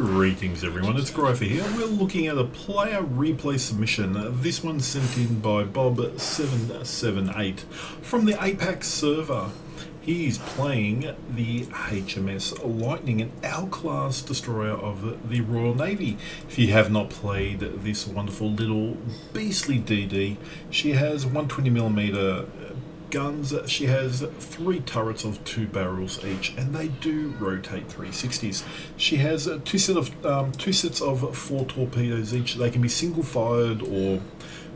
Greetings everyone, it's Grover here. We're looking at a player replay submission. This one's sent in by Bob778 from the APAC server. He's playing the HMS Lightning, an L-class destroyer of the Royal Navy. If you have not played this wonderful little beastly DD, she has 120mm guns. She has 3 turrets of 2 barrels each, and they do rotate 360s. She has two sets of 4 torpedoes each. They can be single fired or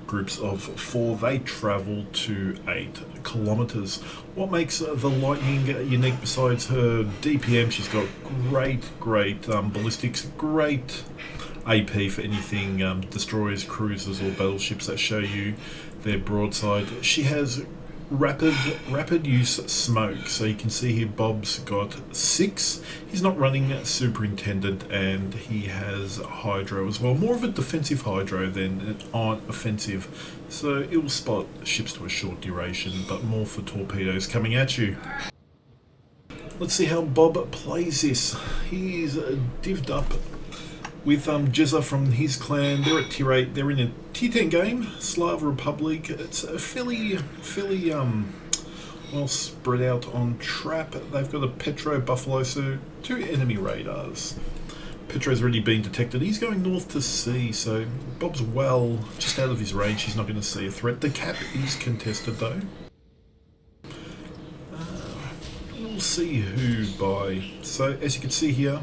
groups of 4. They travel to 8 kilometers. What makes the Lightning unique besides her DPM? She's got great ballistics, great AP for anything destroyers, cruisers, or battleships that show you their broadside. She has rapid use smoke, so you can see here Bob's got 6. He's not running superintendent, and he has hydro as well, more of a defensive hydro than an offensive, so it will spot ships to a short duration, but more for torpedoes coming at you. Let's see how Bob plays this. He's divvied up with Jezza from his clan. They're at tier 8. They're in a tier 10 game, Slav Republic. It's a fairly well spread out on trap. They've got a Petro Buffalo, so 2 enemy radars. Petro's already been detected. He's going north to sea, so Bob's well just out of his range. He's not going to see a threat. The cap is contested though. We'll see who by. So as you can see here,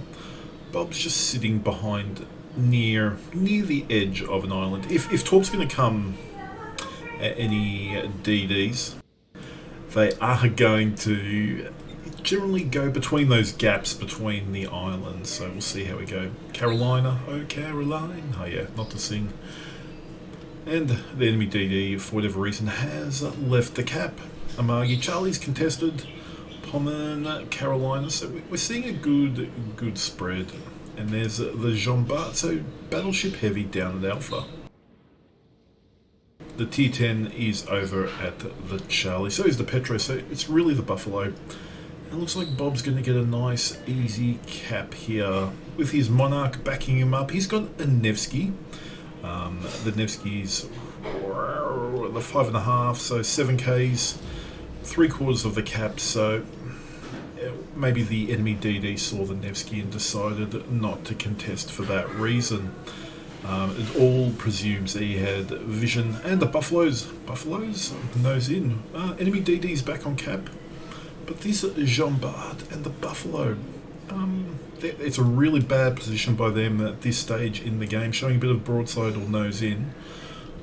Bob's just sitting behind near the edge of an island. If Torp's going to come at any DDs, they are going to generally go between those gaps between the islands. So we'll see how we go. Carolina, oh Caroline, oh yeah, not to sing. And the enemy DD, for whatever reason, has left the cap. Amagi, Charlie's contested. Pommern, Carolina, so we're seeing a good spread. And there's the Jean Bart, so battleship heavy down at Alpha. The tier 10 is over at the Charlie, so is the Petro, so it's really the Buffalo. And it looks like Bob's going to get a nice easy cap here with his Monarch backing him up. He's got a Nevsky. The Nevsky's the 5.5, so 7Ks, 3/4 of the cap, so maybe the enemy DD saw the Nevsky and decided not to contest for that reason. It all presumes that he had vision, and the Buffaloes nose in. Enemy DD's back on cap, but this Jean Bart and the Buffalo, it's a really bad position by them at this stage in the game, showing a bit of broadside or nose in.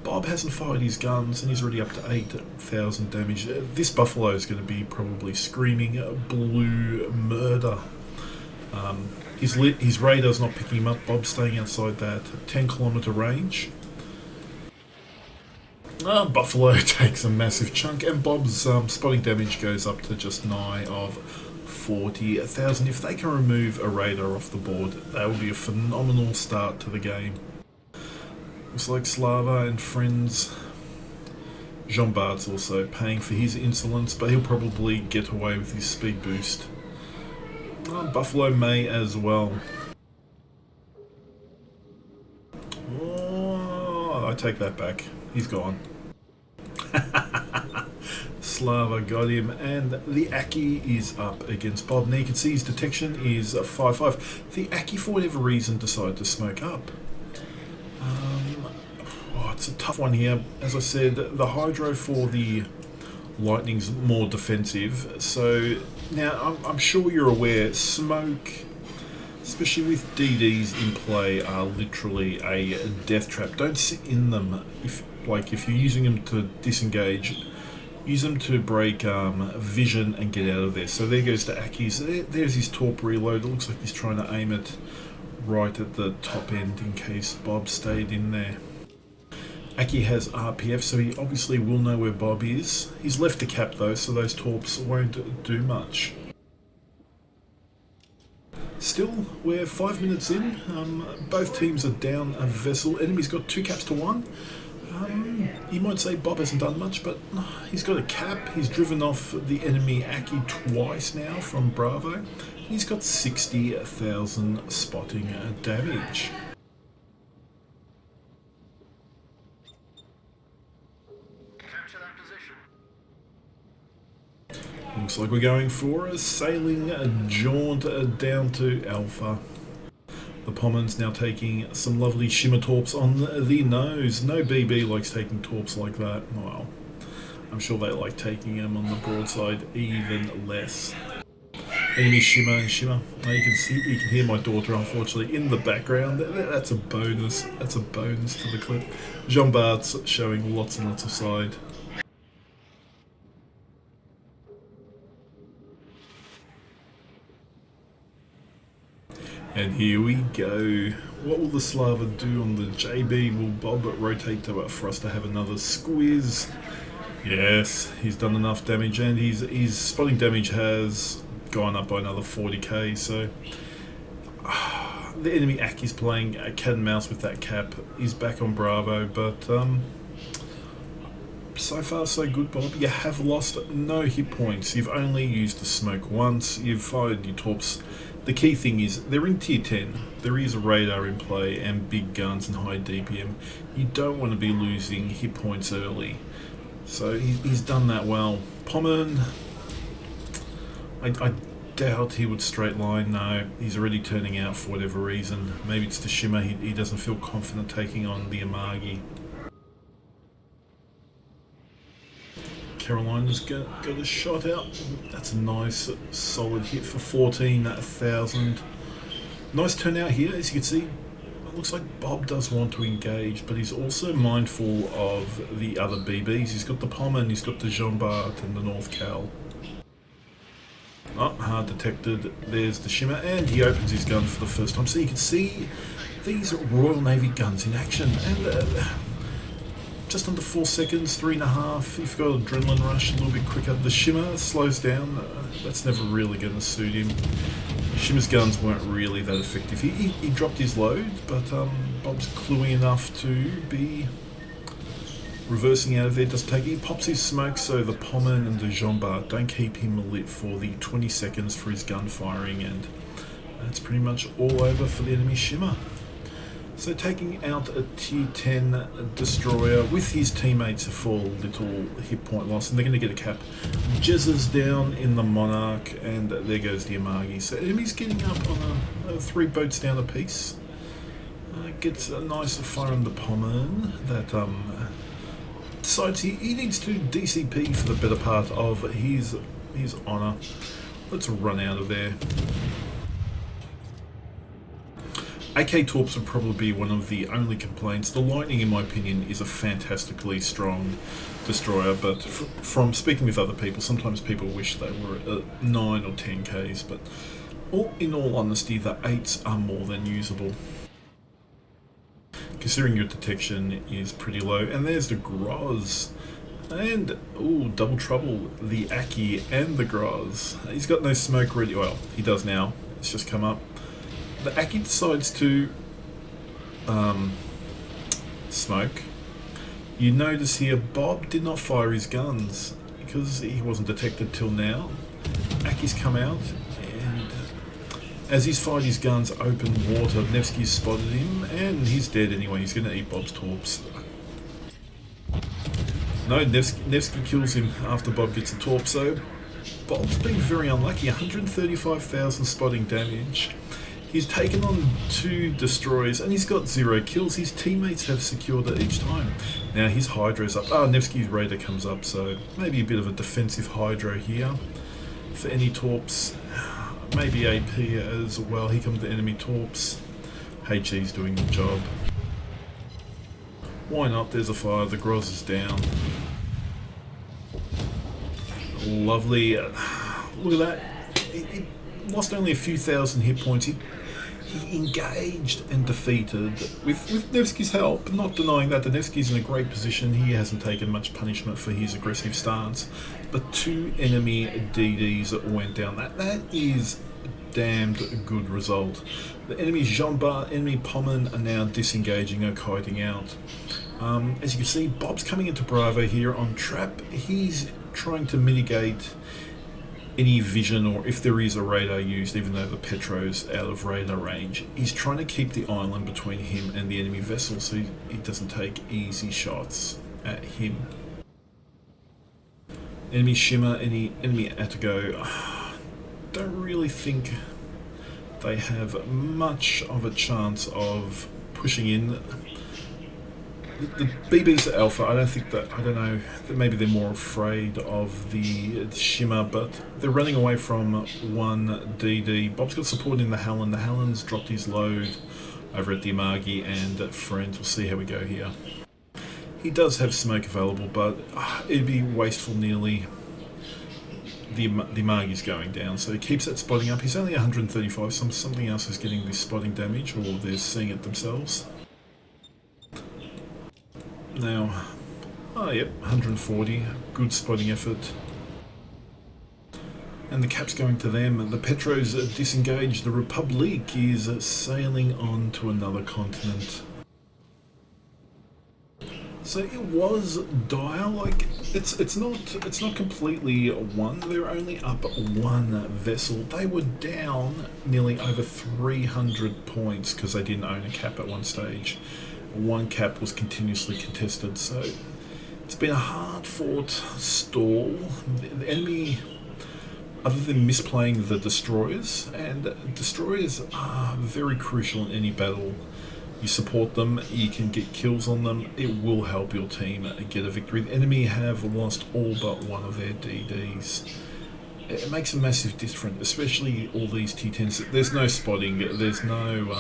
Bob hasn't fired his guns and he's already up to 8,000 damage. This Buffalo is going to be probably screaming blue murder. His radar's not picking him up. Bob's staying outside that 10-kilometer range. Buffalo takes a massive chunk, and Bob's spotting damage goes up to just nigh of 40,000. If they can remove a radar off the board, that will be a phenomenal start to the game. Looks like Slava and friends. Jean Bart's also paying for his insolence, but he'll probably get away with his speed boost. Buffalo may as well. Oh, I take that back. He's gone. Slava got him, and the Aki is up against Bob. Now you can see his detection is 5-5. The Aki, for whatever reason, decided to smoke up. It's a tough one here. As I said, the hydro for the Lightning's more defensive. So now I'm sure you're aware, smoke, especially with DDs in play, are literally a death trap. Don't sit in them. If you're using them to disengage, use them to break vision and get out of there. So there goes the Aki's. There's his torp reload. It looks like he's trying to aim it right at the top end in case Bob stayed in there. Aki has RPF, so he obviously will know where Bob is. He's left the cap though, so those torps won't do much. Still, we're 5 minutes in. Both teams are down a vessel. Enemy's got 2 caps to 1. You might say Bob hasn't done much, but he's got a cap. He's driven off the enemy Aki twice now from Bravo. He's got 60,000 spotting damage. Capture that position. Looks like we're going for a sailing jaunt down to Alpha. The Pommen's now taking some lovely shimmer torps on the nose. No BB likes taking torps like that. Well, I'm sure they like taking them on the broadside even less. Enemy shimmer and shimmer. Now you can hear my daughter unfortunately in the background. That's a bonus. That's a bonus to the clip. Jean Bart's showing lots and lots of side. And here we go. What will the Slava do on the JB? Will Bob rotate for us to have another squiz? Yes, he's done enough damage, and his spotting damage has gone up by another 40k. So the enemy Aki's playing a cat and mouse with that cap. He's back on Bravo, but so far so good, Bob. You have lost no hit points. You've only used the smoke once. You've fired your torps. The key thing is they're in tier 10. There is a radar in play and big guns and high DPM. You don't want to be losing hit points early. So he's done that well. Pommen, I doubt he would straight line. No, he's already turning out for whatever reason. Maybe it's the shimmer. He doesn't feel confident taking on the Amagi. Carolina's got a shot out. That's a nice solid hit for 14,000. Nice turnout here, as you can see. It looks like Bob does want to engage, but he's also mindful of the other BBs. He's got the Pommen, he's got the Jean Bart and the North Cal. Oh, hard detected. There's the shimmer, and he opens his gun for the first time. So you can see these Royal Navy guns in action, and just under 4 seconds, 3.5. You've got adrenaline rush a little bit quicker. The shimmer slows down. That's never really going to suit him. Shimmer's guns weren't really that effective. He dropped his load, but Bob's cluey enough to be reversing out of there. Does take it. He pops his smoke, so the Pommen and the Jean Bart don't keep him lit for the 20 seconds for his gun firing, and that's pretty much all over for the enemy shimmer. So taking out a tier 10 destroyer with his teammates for little hit point loss, and they're going to get a cap. Jezz's down in the Monarch, and there goes the Amagi. So enemy's getting up on 3 boats down a piece. Gets a nice fire on the Pommen that decides he needs to DCP for the better part of his honour. Let's run out of there. AK Torps would probably be one of the only complaints. The Lightning, in my opinion, is a fantastically strong destroyer, but from speaking with other people, sometimes people wish they were at 9 or 10 Ks, but in all honesty, the 8s are more than usable. Considering your detection is pretty low. And there's the Groz. And, ooh, double trouble. The Aki and the Groz. He's got no smoke ready. Well, he does now. It's just come up. The Aki decides to smoke. You notice here Bob did not fire his guns because he wasn't detected till now. Aki's come out, and as he's fired his guns open water, Nevsky's spotted him, and he's dead anyway. He's going to eat Bob's torps. No, Nevsky kills him after Bob gets a torp, so Bob's been very unlucky. 135,000 spotting damage. He's taken on 2 destroyers and he's got 0 kills. His teammates have secured it each time. Now his Hydro's up. Nevsky's Raider comes up, so maybe a bit of a defensive Hydro here for any torps. Maybe AP as well. Here come the enemy torps. HE's doing the job. Why not? There's a fire. The Groz is down. Lovely. Look at that. He lost only a few thousand hit points. He engaged and defeated with Nevsky's help. Not denying that the Nevsky's in a great position. He hasn't taken much punishment for his aggressive stance, but 2 enemy DDs that went down. That is a damned good result. The enemy Jean Bart, enemy Pommen are now disengaging or kiting out. As you can see, Bob's coming into Bravo here on trap. He's trying to mitigate any vision, or if there is a radar used, even though the Petro's out of radar range. He's trying to keep the island between him and the enemy vessel so he doesn't take easy shots at him. Enemy Shimmer, enemy Atago, don't really think they have much of a chance of pushing in. The BB's are Alpha. I don't know, that maybe they're more afraid of the Shimmer, but they're running away from one DD. Bob's got support in the Hallen. The Hallen's dropped his load over at the Amagi and friends. We'll see how we go here. He does have smoke available, but it'd be wasteful nearly. The Amagi's going down, so he keeps that spotting up. He's only 135, something else is getting this spotting damage, or they're seeing it themselves. Now, yep, 140, good spotting effort. And the cap's going to them. The Petro's disengaged. The Republic is sailing on to another continent. So it was dire. Like it's not completely won. They're only up one vessel. They were down nearly over 300 points because they didn't own a cap at one stage. One cap was continuously contested, so it's been a hard-fought stall. The enemy, other than misplaying the destroyers, and destroyers are very crucial in any battle. You support them, you can get kills on them, it will help your team get a victory. The enemy have lost all but one of their DDs. It makes a massive difference, especially all these T10s. There's no spotting, there's no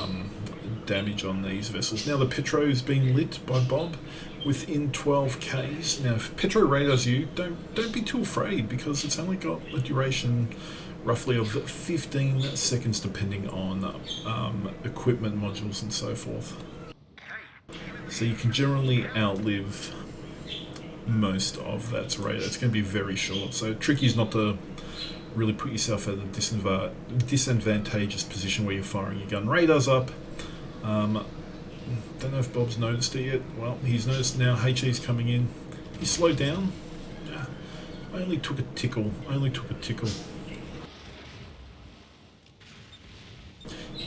damage on these vessels. Now the Petro's been lit by Bob within 12 Ks. Now if Petro radars you, don't be too afraid, because it's only got a duration roughly of 15 seconds depending on equipment modules and so forth. So you can generally outlive most of that radar. It's going to be very short, so tricky is not to really put yourself at a disadvantageous position where you're firing your gun. Radar's up. Don't know if Bob's noticed it yet. Well, he's noticed now. HE's coming in. He slowed down. Only took a tickle.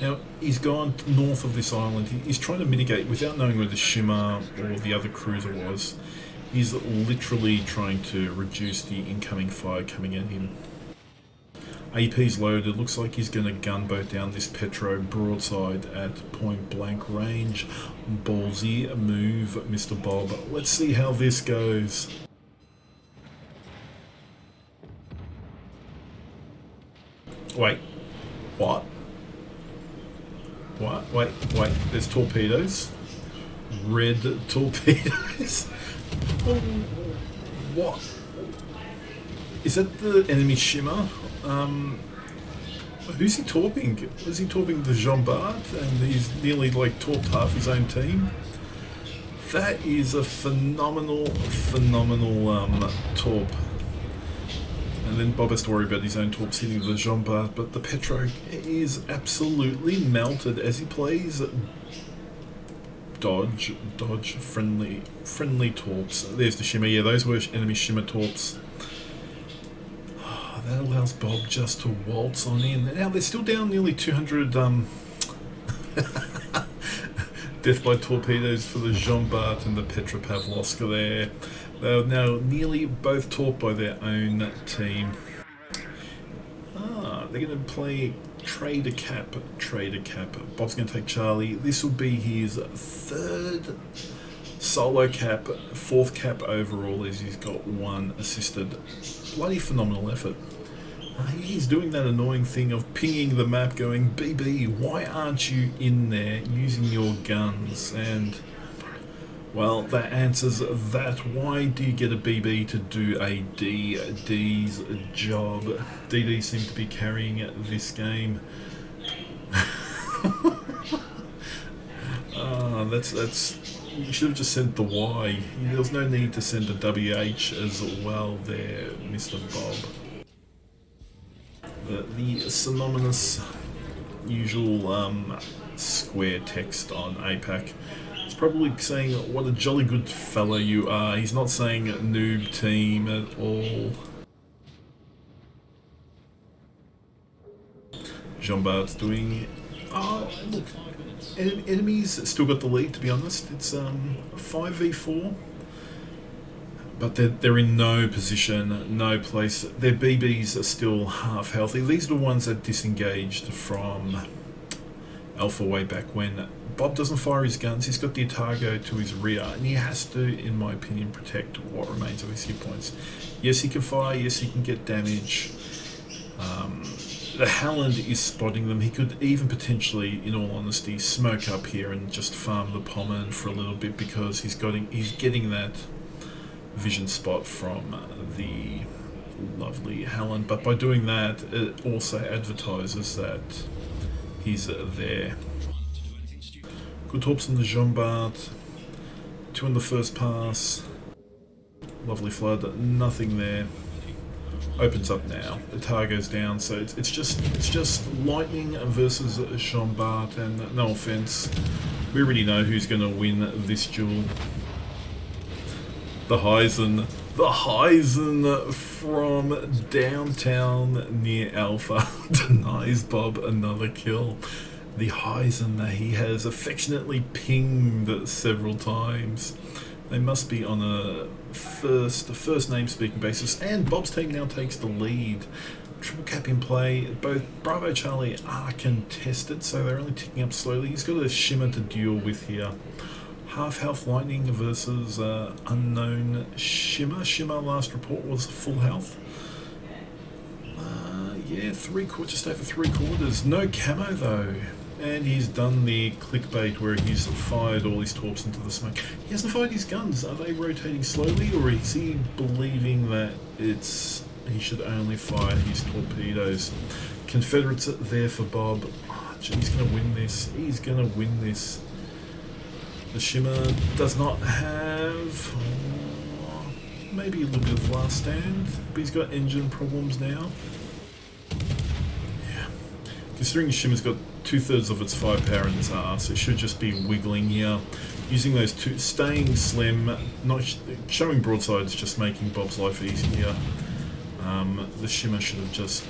Now, he's gone north of this island. He's trying to mitigate without knowing where the Shimmer or the other cruiser was. He's literally trying to reduce the incoming fire coming at him. AP's loaded. Looks like he's going to gunboat down this Petro broadside at point blank range. Ballsy move, Mr. Bob. Let's see how this goes. Wait. What? What? Wait. There's torpedoes. Red torpedoes. What? Is that the enemy Shimmer? Who's he torping? Was he torping the Jean Bart? And he's nearly like torped half his own team. That is a phenomenal torp. And then Bob has to worry about his own torps hitting the Jean Bart, but the Petro is absolutely melted as he plays dodge, friendly torps. There's the Shimmer. Yeah, those were enemy Shimmer torps. That allows Bob just to waltz on in. Now they're still down nearly 200 death by torpedoes for the Jean Bart and the Petropavlovska there. They're now nearly both torped by their own team. They're going to play Trader Cap. Bob's going to take Charlie. This will be his third solo cap, fourth cap overall, as he's got one assisted. Bloody phenomenal effort. He's doing that annoying thing of pinging the map going, BB, why aren't you in there using your guns? And, well, that answers that. Why do you get a BB to do a DD's job? DD seem to be carrying this game. That's you should have just sent the Y. There was no need to send a WH as well there, Mr. Bob. The synonymous usual square text on APAC. He's probably saying, what a jolly good fellow you are. He's not saying noob team at all. Jean-Bart's doing... Oh, look. Enemies still got the lead, to be honest. It's 5v4. But they're in no position, no place. Their BBs are still half healthy. These are the ones that disengaged from Alpha way back when. Bob doesn't fire his guns. He's got the Otago to his rear, and he has to, in my opinion, protect what remains of his hit points. Yes, he can fire. Yes, he can get damage. The Howland is spotting them. He could even potentially, in all honesty, smoke up here and just farm the Pommen for a little bit, because he's getting that vision spot from the lovely Howland. But by doing that, it also advertises that he's there. Good torps on the Jean-Bart. 2 in the first pass. Lovely flood. Nothing there. Opens up now. The target's down, so it's just Lightning versus Jean-Bart, and no offense, we already know who's going to win this duel. The Heisen from downtown near Alpha denies Bob another kill. The Heisen that he has affectionately pinged several times. They must be on a first name speaking basis, and Bob's team now takes the lead. Triple cap in play. Both Bravo Charlie are contested, so they're only ticking up slowly. He's got a Shimmer to deal with here. Half health Lightning versus unknown Shimmer. Shimmer last report was full health. Yeah, just over 3/4. No camo though. And he's done the clickbait where he's fired all his torps into the smoke. He hasn't fired his guns. Are they rotating slowly, or is he believing that he should only fire his torpedoes? Confederates are there for Bob. Oh, gee, he's going to win this. He's going to win this. The Shimmer does not have... maybe a little bit of last stand, but he's got engine problems now. Yeah. Considering the Shimmer's got 2/3 of its firepower in its arse, it should just be wiggling here. Using those two, staying slim, not showing broadsides, just making Bob's life easier. The Shimmer should have just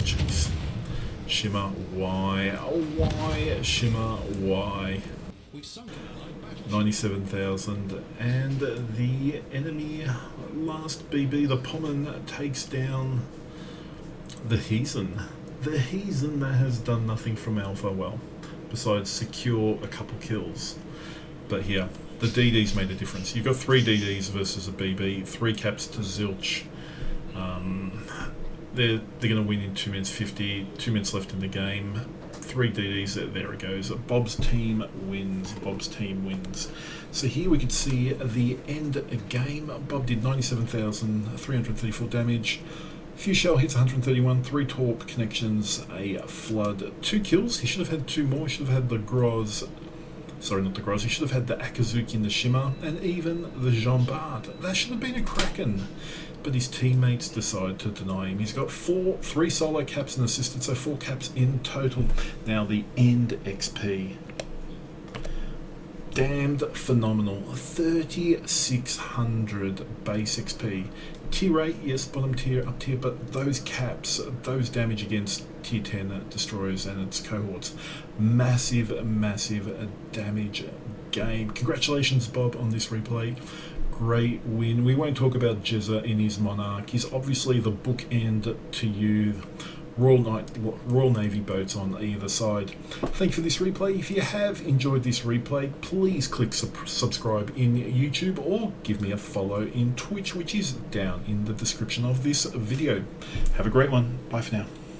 jeez. Shimmer, why? Why, Shimmer, why? 97,000, and the enemy last BB, the Pommen, takes down the Heisen. The Heisen that has done nothing from Alpha well, besides secure a couple kills. But here, the DDs made a difference. You've got 3 DDs versus a BB, 3 caps to zilch. They're going to win in 2 minutes 50, 2 minutes left in the game. 3 DDs, there it goes. Bob's team wins. Bob's team wins. So here we could see the end game. Bob did 97,334 damage. Few shell hits, 131, 3 torp connections, a flood, 2 kills. He should have had 2 more. He should have had the Groz. Sorry, not the Groz. He should have had the Akazuki and the Shimmer, and even the Jean-Bart. That should have been a Kraken. But his teammates decide to deny him. He's got 3 solo caps and assisted, so 4 caps in total. Now the end XP. Damned phenomenal. 3,600 base XP. Tier 8, yes, bottom tier, up tier, but those caps, those damage against tier 10 destroyers and its cohorts. Massive, massive damage game. Congratulations, Bob, on this replay. Great win. We won't talk about Jezza in his Monarch. He's obviously the bookend to you. Royal Navy boats on either side. Thank you for this replay. If you have enjoyed this replay, please click subscribe in YouTube, or give me a follow in Twitch, which is down in the description of this video. Have a great one. Bye for now.